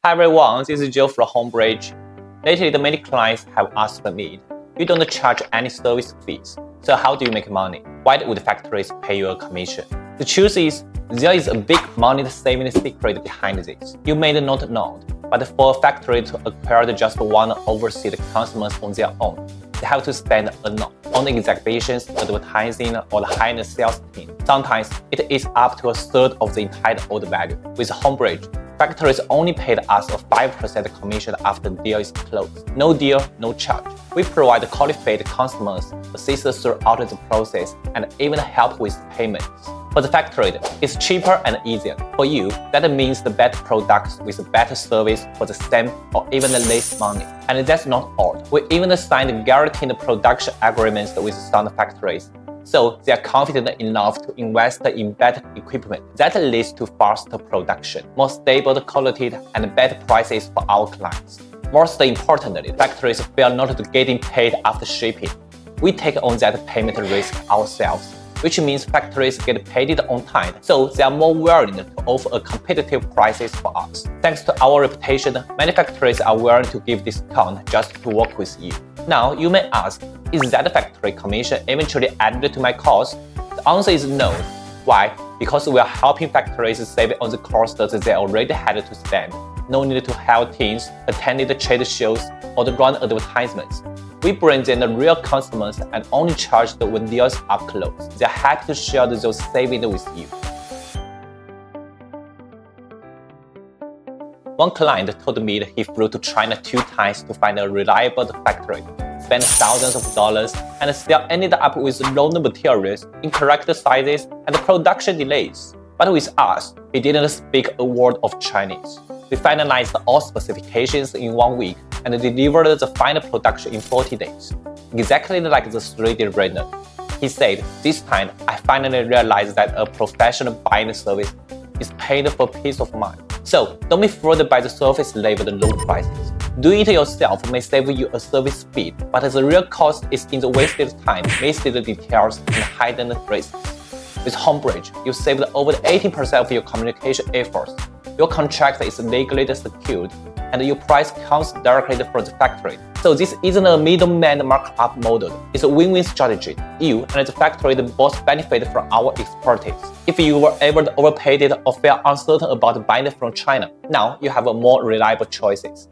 Hi everyone, this is Joe from Homebridge. Lately, many clients have asked me, you don't charge any service fees, so how do you make money? Why would factories pay you a commission? The truth is, there is a big money-saving secret behind this. You may not know, but for a factory to acquire just one overseas customers on their own, they have to spend a lot on exhibitions, advertising, or the high-end sales team. Sometimes it is up to a third of the entire order value. With Homebridge, factories only paid us a 5% commission after the deal is closed. No deal, no charge. We provide qualified customers, assist throughout the process, and even help with payments. For the factory, it's cheaper and easier. For you, that means the better products with better service for the same or even less money. And that's not all. We even signed guaranteed production agreements with some factories, so they are confident enough to invest in better equipment. That leads to faster production, more stable quality, and better prices for our clients. Most importantly, factories fear not getting paid after shipping. We take on that payment risk ourselves, which means factories get paid on time, so they are more willing to offer competitive prices for us. Thanks to our reputation, many factories are willing to give discount just to work with you. Now, you may ask, is that factory commission eventually added to my cost? The answer is no. Why? Because we are helping factories save on the costs that they already had to spend. No need to hire teams, attend the trade shows, or to run advertisements. We bring in the real customers and only charge them when deals are closed. They are happy to share those savings with you. One client told me that he flew to China 2 times to find a reliable factory, spent thousands of dollars, and still ended up with wrong materials, incorrect sizes, and production delays. But with us, he didn't speak a word of Chinese. We finalized all specifications in 1 week and delivered the final production in 40 days, exactly like the 3D render. He said, this time I finally realized that a professional buying service is paid for peace of mind. So don't be fooled by the surface level low prices. Doing it yourself may save you a service fee, but the real cost is in the wasted time, wasted details, and hidden risks. With Homebridge, you saved over 80% of your communication efforts. Your contract is legally secured, and your price comes directly from the factory. So this isn't a middleman markup model. It's a win-win strategy. You and the factory both benefit from our expertise. If you were ever overpaid or felt uncertain about buying from China, now you have more reliable choices.